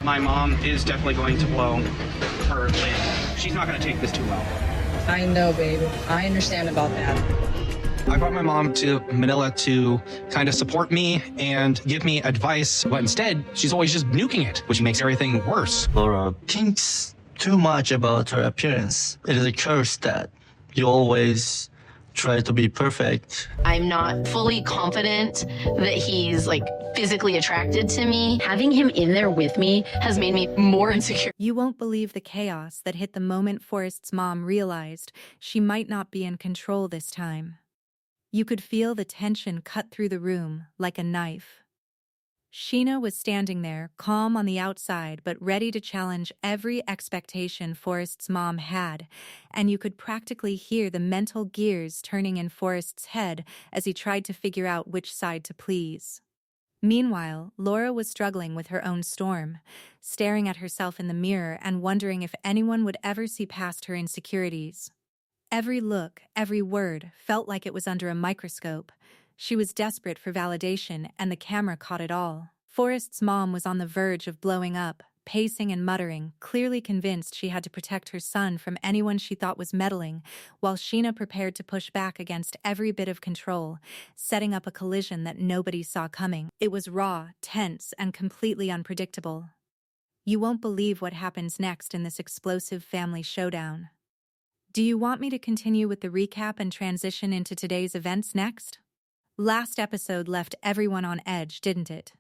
My mom is definitely going to blow her lid. She's not going to take this too well. I know, baby. I understand about that. I brought my mom to Manila to kind of support me and give me advice, but instead, she's always just nuking it, which makes everything worse. Laura thinks too much about her appearance. It is a curse that you always try to be perfect. I'm not fully confident that he's physically attracted to me. Having him in there with me has made me more insecure. You won't believe the chaos that hit the moment Forrest's mom realized she might not be in control this time. You could feel the tension cut through the room like a knife. Sheena was standing there, calm on the outside, but ready to challenge every expectation Forrest's mom had, and you could practically hear the mental gears turning in Forrest's head as he tried to figure out which side to please. Meanwhile, Laura was struggling with her own storm, staring at herself in the mirror and wondering if anyone would ever see past her insecurities. Every look, every word felt like it was under a microscope. She was desperate for validation, and the camera caught it all. Forrest's mom was on the verge of blowing up, pacing and muttering, clearly convinced she had to protect her son from anyone she thought was meddling, while Sheena prepared to push back against every bit of control, setting up a collision that nobody saw coming. It was raw, tense, and completely unpredictable. You won't believe what happens next in this explosive family showdown. Do you want me to continue with the recap and transition into today's events next? Last episode left everyone on edge, didn't it?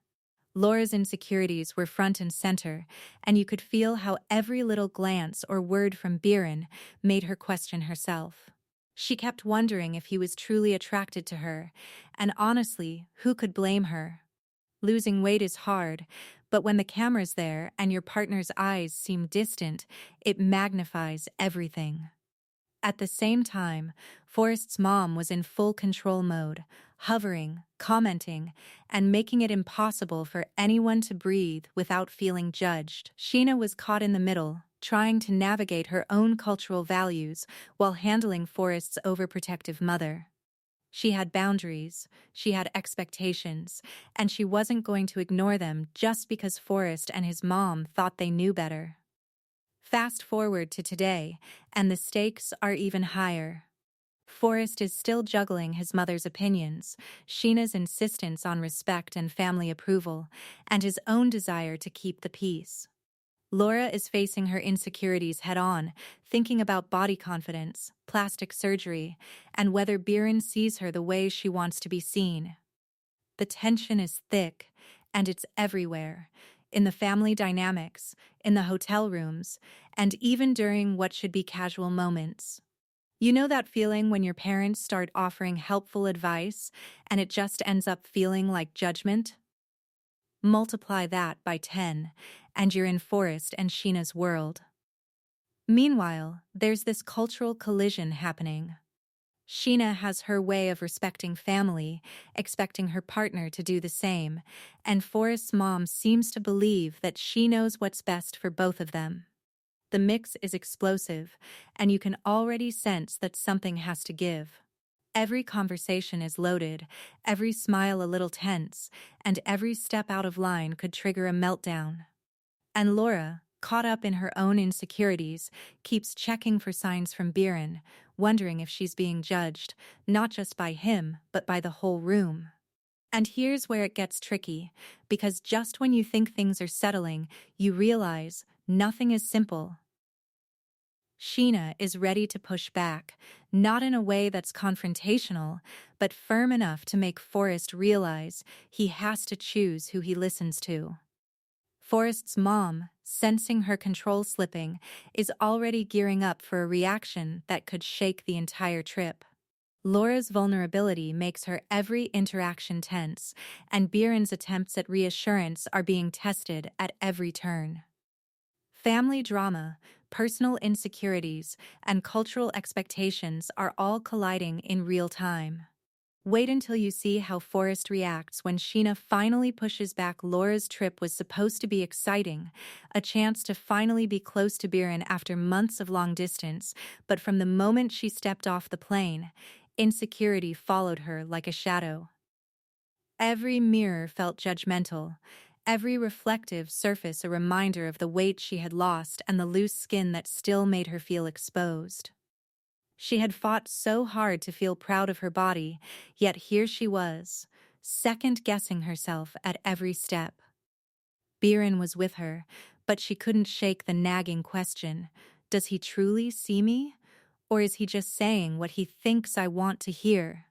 Laura's insecurities were front and center, and you could feel how every little glance or word from Beeran made her question herself. She kept wondering if he was truly attracted to her, and honestly, who could blame her? Losing weight is hard, but when the camera's there and your partner's eyes seem distant, it magnifies everything. At the same time, Forrest's mom was in full control mode, hovering, commenting, and making it impossible for anyone to breathe without feeling judged. Sheena was caught in the middle, trying to navigate her own cultural values while handling Forrest's overprotective mother. She had boundaries, she had expectations, and she wasn't going to ignore them just because Forrest and his mom thought they knew better. Fast forward to today, and the stakes are even higher. Forrest is still juggling his mother's opinions, Sheena's insistence on respect and family approval, and his own desire to keep the peace. Laura is facing her insecurities head-on, thinking about body confidence, plastic surgery, and whether Beeran sees her the way she wants to be seen. The tension is thick, and it's everywhere. In the family dynamics, in the hotel rooms, and even during what should be casual moments. You know that feeling when your parents start offering helpful advice and it just ends up feeling like judgment? Multiply that by 10, and you're in Forrest and Sheena's world. Meanwhile, there's this cultural collision happening. Sheena has her way of respecting family, expecting her partner to do the same, and Forrest's mom seems to believe that she knows what's best for both of them. The mix is explosive, and you can already sense that something has to give. Every conversation is loaded, every smile a little tense, and every step out of line could trigger a meltdown. And Laura, caught up in her own insecurities, keeps checking for signs from Beeran, wondering if she's being judged, not just by him, but by the whole room. And here's where it gets tricky, because just when you think things are settling, you realize nothing is simple. Sheena is ready to push back, not in a way that's confrontational, but firm enough to make Forrest realize he has to choose who he listens to. Forrest's mom, sensing her control slipping, is already gearing up for a reaction that could shake the entire trip. Laura's vulnerability makes her every interaction tense, and Beeran's attempts at reassurance are being tested at every turn. Family drama, personal insecurities, and cultural expectations are all colliding in real time. Wait until you see how Forrest reacts when Sheena finally pushes back. Laura's trip was supposed to be exciting, a chance to finally be close to Beeran after months of long distance, but from the moment she stepped off the plane, insecurity followed her like a shadow. Every mirror felt judgmental, every reflective surface a reminder of the weight she had lost and the loose skin that still made her feel exposed. She had fought so hard to feel proud of her body, yet here she was, second-guessing herself at every step. Beeran was with her, but she couldn't shake the nagging question, does he truly see me? Or is he just saying what he thinks I want to hear?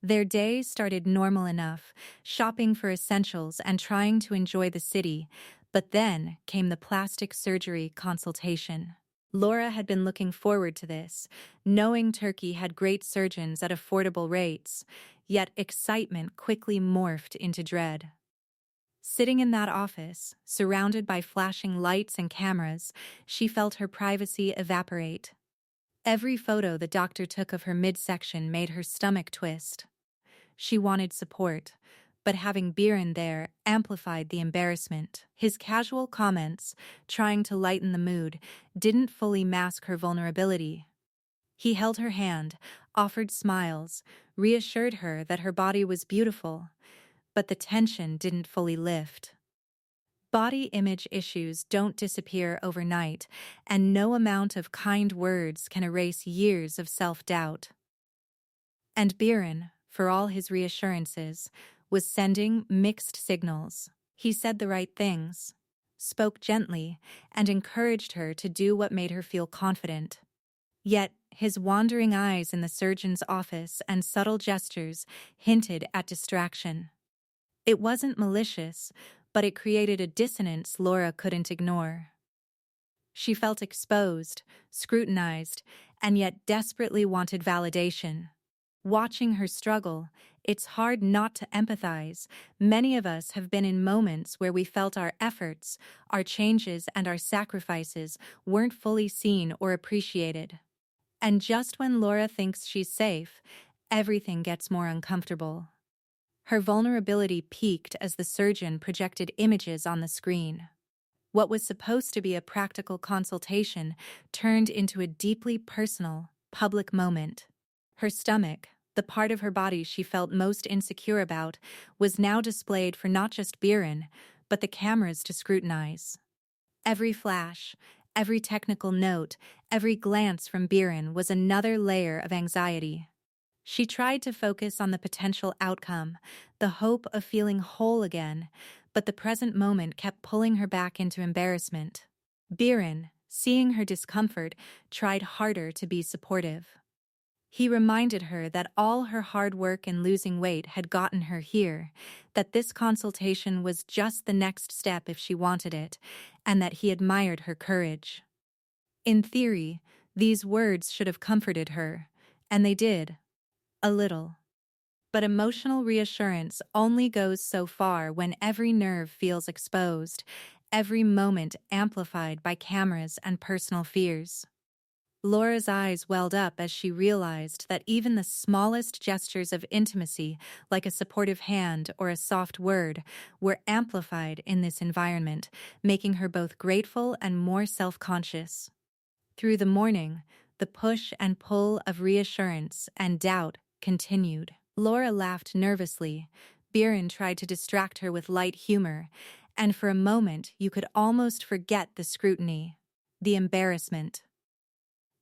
Their day started normal enough, shopping for essentials and trying to enjoy the city, but then came the plastic surgery consultation. Laura had been looking forward to this, knowing Turkey had great surgeons at affordable rates, yet excitement quickly morphed into dread. Sitting in that office, surrounded by flashing lights and cameras, she felt her privacy evaporate. Every photo the doctor took of her midsection made her stomach twist. She wanted support, but having Beeran there amplified the embarrassment. His casual comments, trying to lighten the mood, didn't fully mask her vulnerability. He held her hand, offered smiles, reassured her that her body was beautiful, but the tension didn't fully lift. Body image issues don't disappear overnight, and no amount of kind words can erase years of self-doubt. And Beeran, for all his reassurances, was sending mixed signals. He said the right things, spoke gently, and encouraged her to do what made her feel confident. Yet, his wandering eyes in the surgeon's office and subtle gestures hinted at distraction. It wasn't malicious, but it created a dissonance Laura couldn't ignore. She felt exposed, scrutinized, and yet desperately wanted validation. Watching her struggle, it's hard not to empathize. Many of us have been in moments where we felt our efforts, our changes, and our sacrifices weren't fully seen or appreciated. And just when Laura thinks she's safe, everything gets more uncomfortable. Her vulnerability peaked as the surgeon projected images on the screen. What was supposed to be a practical consultation turned into a deeply personal, public moment. Her stomach, the part of her body she felt most insecure about, was now displayed for not just Beeran, but the cameras to scrutinize. Every flash, every technical note, every glance from Beeran was another layer of anxiety. She tried to focus on the potential outcome, the hope of feeling whole again, but the present moment kept pulling her back into embarrassment. Beeran, seeing her discomfort, tried harder to be supportive. He reminded her that all her hard work in losing weight had gotten her here, that this consultation was just the next step if she wanted it, and that he admired her courage. In theory, these words should have comforted her, and they did. A little. But emotional reassurance only goes so far when every nerve feels exposed, every moment amplified by cameras and personal fears. Laura's eyes welled up as she realized that even the smallest gestures of intimacy, like a supportive hand or a soft word, were amplified in this environment, making her both grateful and more self-conscious. Through the morning, the push and pull of reassurance and doubt continued. Laura laughed nervously. Beeran tried to distract her with light humor, and for a moment you could almost forget the scrutiny, the embarrassment.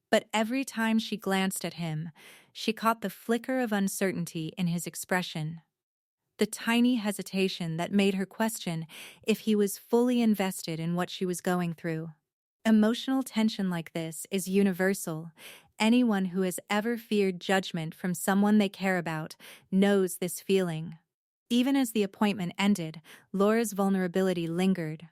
But every time she glanced at him, she caught the flicker of uncertainty in his expression. The tiny hesitation that made her question if he was fully invested in what she was going through. Emotional tension like this is universal. Anyone who has ever feared judgment from someone they care about knows this feeling. Even as the appointment ended, Laura's vulnerability lingered.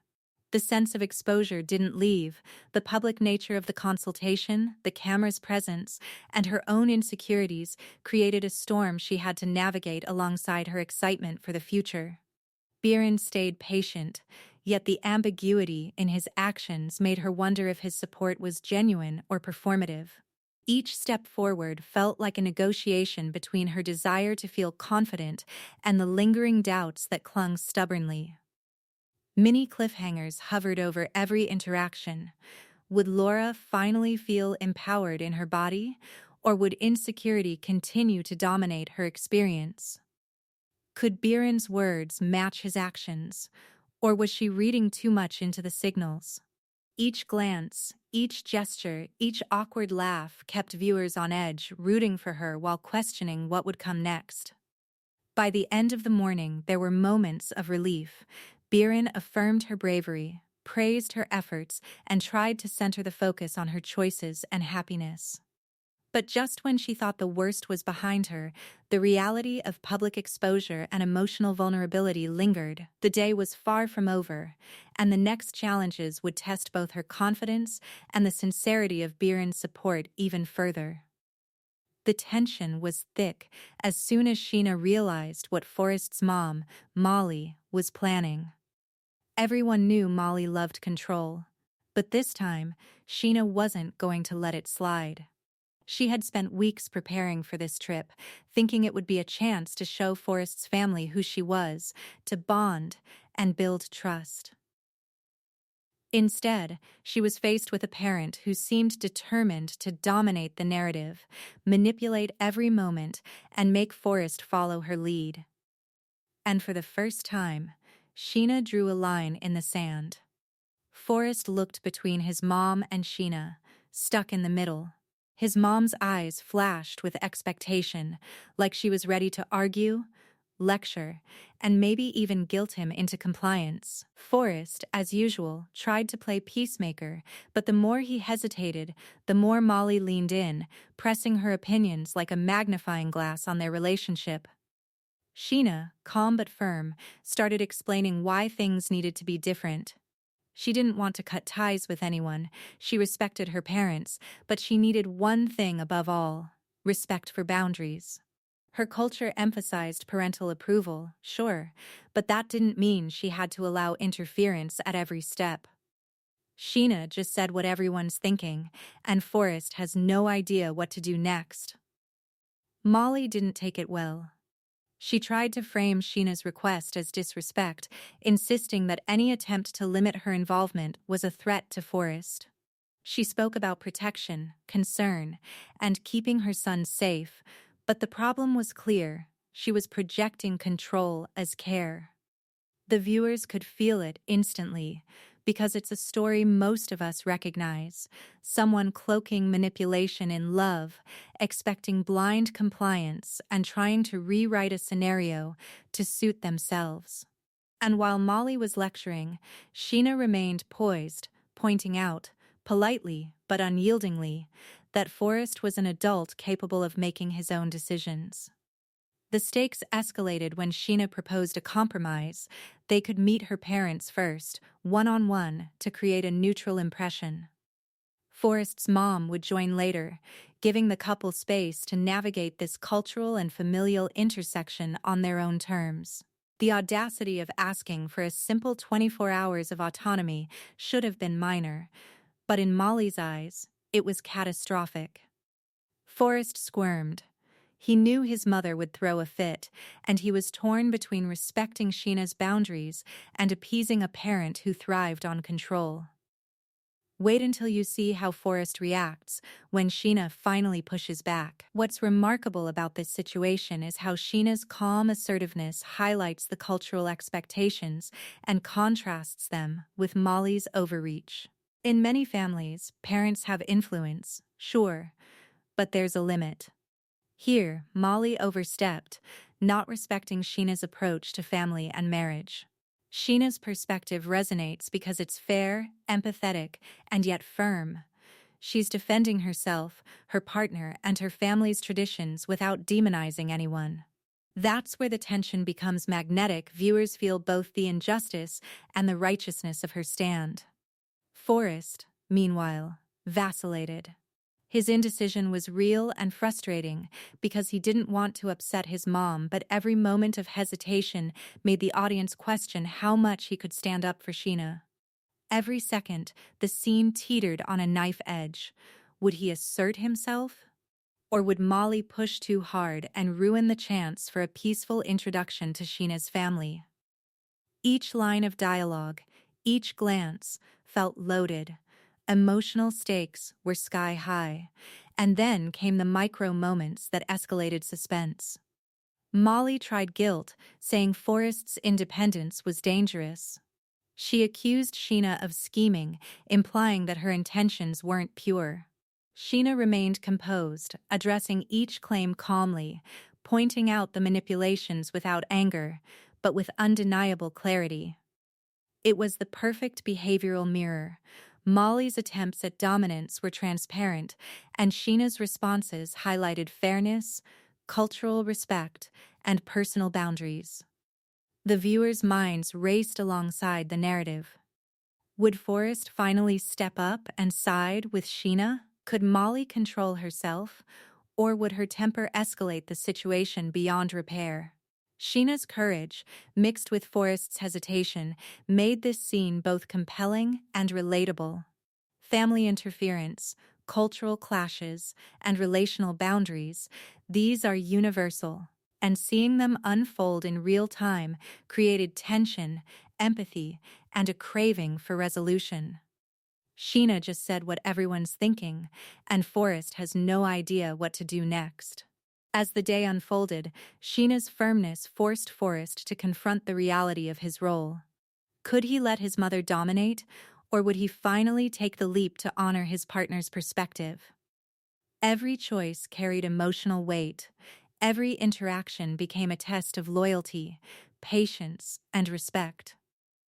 The sense of exposure didn't leave. The public nature of the consultation, the camera's presence, and her own insecurities created a storm she had to navigate alongside her excitement for the future. Beeran stayed patient, yet the ambiguity in his actions made her wonder if his support was genuine or performative. Each step forward felt like a negotiation between her desire to feel confident and the lingering doubts that clung stubbornly. Mini cliffhangers hovered over every interaction. Would Laura finally feel empowered in her body, or would insecurity continue to dominate her experience? Could Beeran's words match his actions, Or was she reading too much into the signals? Each glance, each gesture, each awkward laugh kept viewers on edge, rooting for her while questioning what would come next. By the end of the morning, there were moments of relief. Beeran affirmed her bravery, praised her efforts, and tried to center the focus on her choices and happiness. But just when she thought the worst was behind her, the reality of public exposure and emotional vulnerability lingered. The day was far from over, and the next challenges would test both her confidence and the sincerity of Beeran's support even further. The tension was thick as soon as Sheena realized what Forrest's mom, Molly, was planning. Everyone knew Molly loved control, but this time, Sheena wasn't going to let it slide. She had spent weeks preparing for this trip, thinking it would be a chance to show Forrest's family who she was, to bond and build trust. Instead, she was faced with a parent who seemed determined to dominate the narrative, manipulate every moment, and make Forrest follow her lead. And for the first time, Sheena drew a line in the sand. Forrest looked between his mom and Sheena, stuck in the middle. His mom's eyes flashed with expectation, like she was ready to argue, lecture, and maybe even guilt him into compliance. Forrest, as usual, tried to play peacemaker, but the more he hesitated, the more Molly leaned in, pressing her opinions like a magnifying glass on their relationship. Sheena, calm but firm, started explaining why things needed to be different. She didn't want to cut ties with anyone. She respected her parents, but she needed one thing above all: respect for boundaries. Her culture emphasized parental approval, sure, but that didn't mean she had to allow interference at every step. Sheena just said what everyone's thinking, and Forrest has no idea what to do next. Molly didn't take it well. She tried to frame Sheena's request as disrespect, insisting that any attempt to limit her involvement was a threat to Forrest. She spoke about protection, concern, and keeping her son safe, but the problem was clear: she was projecting control as care. The viewers could feel it instantly, because it's a story most of us recognize: someone cloaking manipulation in love, expecting blind compliance, and trying to rewrite a scenario to suit themselves. And while Molly was lecturing, Sheena remained poised, pointing out, politely but unyieldingly, that Forrest was an adult capable of making his own decisions. The stakes escalated when Sheena proposed a compromise. They could meet her parents first, one-on-one, to create a neutral impression. Forrest's mom would join later, giving the couple space to navigate this cultural and familial intersection on their own terms. The audacity of asking for a simple 24 hours of autonomy should have been minor, but in Molly's eyes, it was catastrophic. Forrest squirmed. He knew his mother would throw a fit, and he was torn between respecting Sheena's boundaries and appeasing a parent who thrived on control. Wait until you see how Forrest reacts when Sheena finally pushes back. What's remarkable about this situation is how Sheena's calm assertiveness highlights the cultural expectations and contrasts them with Molly's overreach. In many families, parents have influence, sure, but there's a limit. Here, Molly overstepped, not respecting Sheena's approach to family and marriage. Sheena's perspective resonates because it's fair, empathetic, and yet firm. She's defending herself, her partner, and her family's traditions without demonizing anyone. That's where the tension becomes magnetic. Viewers feel both the injustice and the righteousness of her stand. Forrest, meanwhile, vacillated. His indecision was real and frustrating because he didn't want to upset his mom, but every moment of hesitation made the audience question how much he could stand up for Sheena. Every second, the scene teetered on a knife edge. Would he assert himself? Or would Molly push too hard and ruin the chance for a peaceful introduction to Sheena's family? Each line of dialogue, each glance, felt loaded. Emotional stakes were sky high, and then came the micro moments that escalated suspense. Molly tried guilt, saying Forrest's independence was dangerous. She accused Sheena of scheming, implying that her intentions weren't pure. Sheena remained composed, addressing each claim calmly, pointing out the manipulations without anger, but with undeniable clarity. It was the perfect behavioral mirror. Molly's attempts at dominance were transparent, and Sheena's responses highlighted fairness, cultural respect, and personal boundaries. The viewers' minds raced alongside the narrative. Would Forrest finally step up and side with Sheena? Could Molly control herself, or would her temper escalate the situation beyond repair? Sheena's courage, mixed with Forrest's hesitation, made this scene both compelling and relatable. Family interference, cultural clashes, and relational boundaries, these are universal, and seeing them unfold in real time created tension, empathy, and a craving for resolution. Sheena just said what everyone's thinking, and Forrest has no idea what to do next. As the day unfolded, Sheena's firmness forced Forrest to confront the reality of his role. Could he let his mother dominate, or would he finally take the leap to honor his partner's perspective? Every choice carried emotional weight. Every interaction became a test of loyalty, patience, and respect.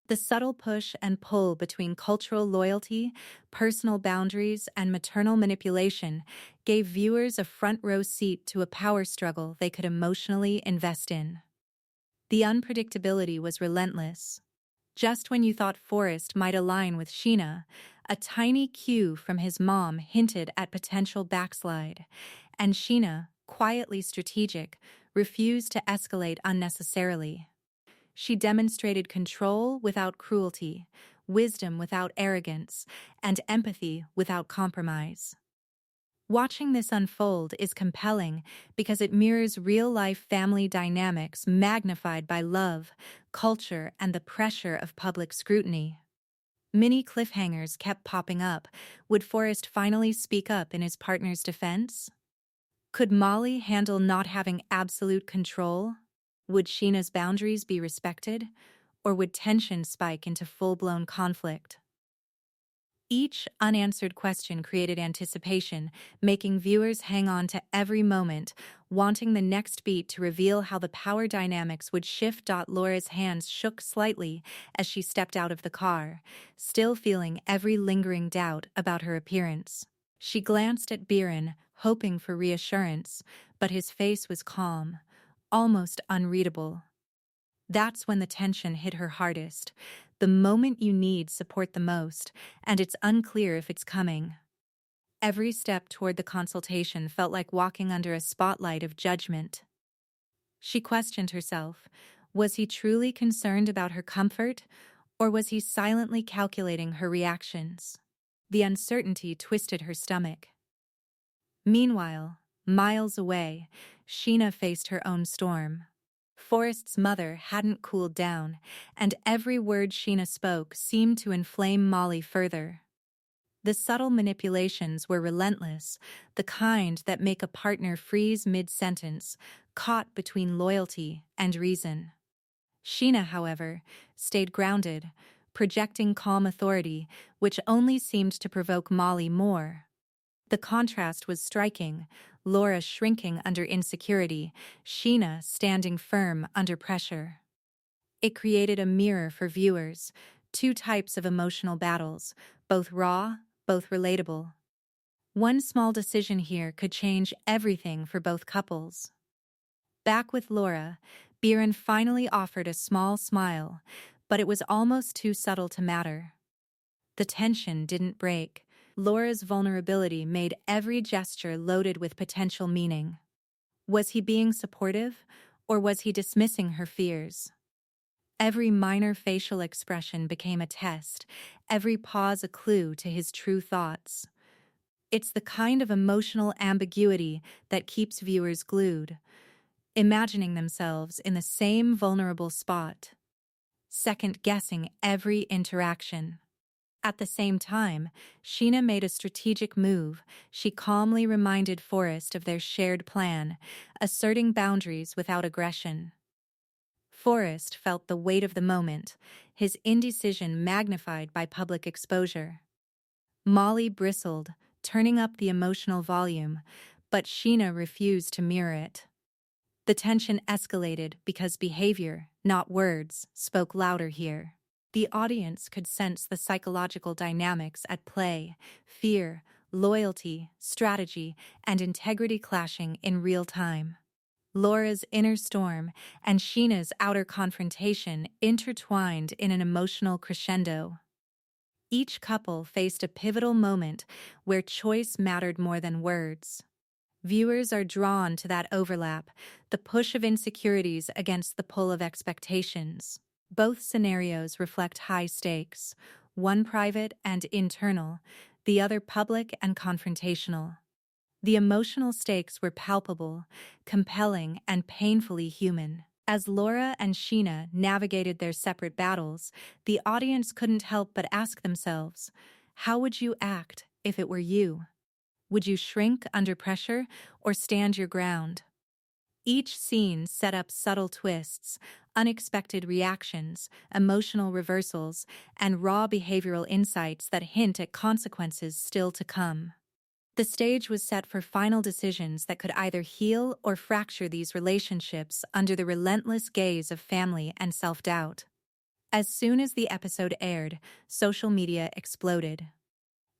The subtle push and pull between cultural loyalty, personal boundaries, and maternal manipulation gave viewers a front-row seat to a power struggle they could emotionally invest in. The unpredictability was relentless. Just when you thought Forrest might align with Sheena, a tiny cue from his mom hinted at potential backslide, and Sheena, quietly strategic, refused to escalate unnecessarily. She demonstrated control without cruelty, wisdom without arrogance, and empathy without compromise. Watching this unfold is compelling because it mirrors real-life family dynamics magnified by love, culture, and the pressure of public scrutiny. Many cliffhangers kept popping up. Would Forrest finally speak up in his partner's defense? Could Molly handle not having absolute control? Would Sheena's boundaries be respected, or would tension spike into full-blown conflict? Each unanswered question created anticipation, making viewers hang on to every moment, wanting the next beat to reveal how the power dynamics would shift. Laura's hands shook slightly as she stepped out of the car, still feeling every lingering doubt about her appearance. She glanced at Beeran, hoping for reassurance, but his face was calm, almost unreadable. That's when the tension hit her hardest, the moment you need support the most, and it's unclear if it's coming. Every step toward the consultation felt like walking under a spotlight of judgment. She questioned herself. Was he truly concerned about her comfort, or was he silently calculating her reactions? The uncertainty twisted her stomach. Meanwhile, miles away, Sheena faced her own storm. Forrest's mother hadn't cooled down, and every word Sheena spoke seemed to inflame Molly further. The subtle manipulations were relentless, the kind that make a partner freeze mid-sentence, caught between loyalty and reason. Sheena, however, stayed grounded, projecting calm authority, which only seemed to provoke Molly more. The contrast was striking, Laura shrinking under insecurity, Sheena standing firm under pressure. It created a mirror for viewers, two types of emotional battles, both raw, both relatable. One small decision here could change everything for both couples. Back with Laura, Beeran finally offered a small smile, but it was almost too subtle to matter. The tension didn't break. Laura's vulnerability made every gesture loaded with potential meaning. Was he being supportive, or was he dismissing her fears? Every minor facial expression became a test, every pause a clue to his true thoughts. It's the kind of emotional ambiguity that keeps viewers glued, imagining themselves in the same vulnerable spot, second-guessing every interaction. At the same time, Sheena made a strategic move. She calmly reminded Forrest of their shared plan, asserting boundaries without aggression. Forrest felt the weight of the moment, his indecision magnified by public exposure. Molly bristled, turning up the emotional volume, but Sheena refused to mirror it. The tension escalated because behavior, not words, spoke louder here. The audience could sense the psychological dynamics at play: fear, loyalty, strategy, and integrity clashing in real time. Laura's inner storm and Sheena's outer confrontation intertwined in an emotional crescendo. Each couple faced a pivotal moment where choice mattered more than words. Viewers are drawn to that overlap, the push of insecurities against the pull of expectations. Both scenarios reflect high stakes, one private and internal, the other public and confrontational. The emotional stakes were palpable, compelling, and painfully human. As Laura and Sheena navigated their separate battles, the audience couldn't help but ask themselves, how would you act if it were you? Would you shrink under pressure or stand your ground? Each scene set up subtle twists, unexpected reactions, emotional reversals, and raw behavioral insights that hint at consequences still to come. The stage was set for final decisions that could either heal or fracture these relationships under the relentless gaze of family and self-doubt. As soon as the episode aired, social media exploded.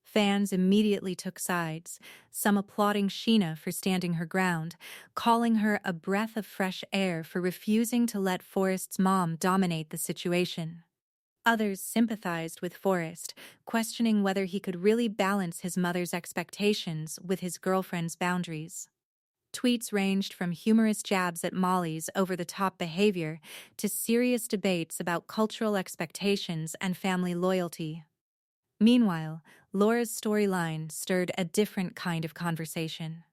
Fans immediately took sides, some applauding Sheena for standing her ground, calling her a breath of fresh air for refusing to let Forrest's mom dominate the situation. Others sympathized with Forrest, questioning whether he could really balance his mother's expectations with his girlfriend's boundaries. Tweets ranged from humorous jabs at Molly's over-the-top behavior to serious debates about cultural expectations and family loyalty. Meanwhile, Laura's storyline stirred a different kind of conversation.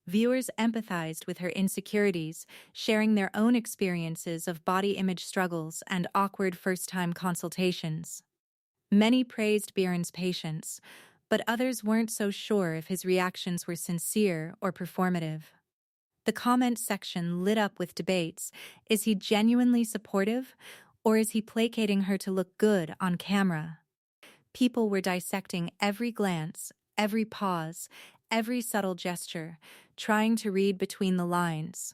Viewers empathized with her insecurities, sharing their own experiences of body image struggles and awkward first-time consultations. Many praised Beeran's patience, but others weren't so sure if his reactions were sincere or performative. The comment section lit up with debates. Is he genuinely supportive, or is he placating her to look good on camera? People were dissecting every glance, every pause, every subtle gesture, trying to read between the lines.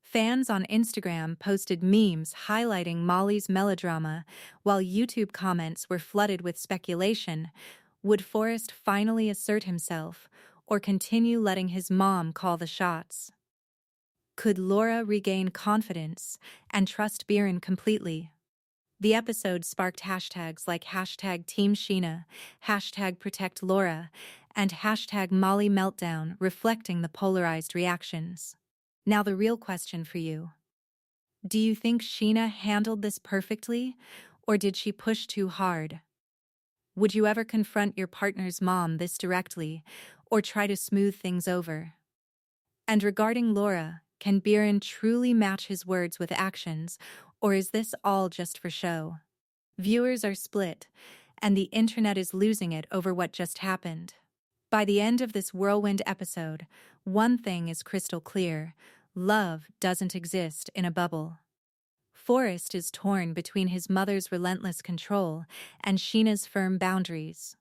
Fans on Instagram posted memes highlighting Molly's melodrama, while YouTube comments were flooded with speculation. Would Forrest finally assert himself, or continue letting his mom call the shots? Could Laura regain confidence and trust Beeran completely? The episode sparked hashtags like #TeamSheena, #ProtectLaura, and #MollyMeltdown, reflecting the polarized reactions. Now the real question for you. Do you think Sheena handled this perfectly, or did she push too hard? Would you ever confront your partner's mom this directly, or try to smooth things over? And regarding Laura, can Beeran truly match his words with actions, or is this all just for show? Viewers are split, and the internet is losing it over what just happened. By the end of this whirlwind episode, one thing is crystal clear: love doesn't exist in a bubble. Forrest is torn between his mother's relentless control and Sheena's firm boundaries.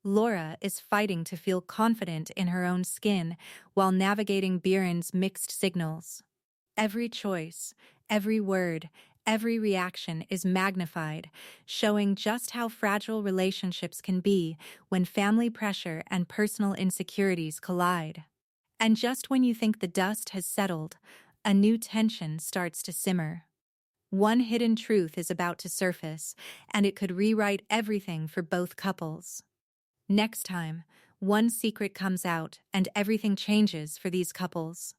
Laura is fighting to feel confident in her own skin while navigating Beeran's mixed signals. Every choice, every word, every reaction is magnified, showing just how fragile relationships can be when family pressure and personal insecurities collide. And just when you think the dust has settled, a new tension starts to simmer. One hidden truth is about to surface, and it could rewrite everything for both couples. Next time, one secret comes out and everything changes for these couples.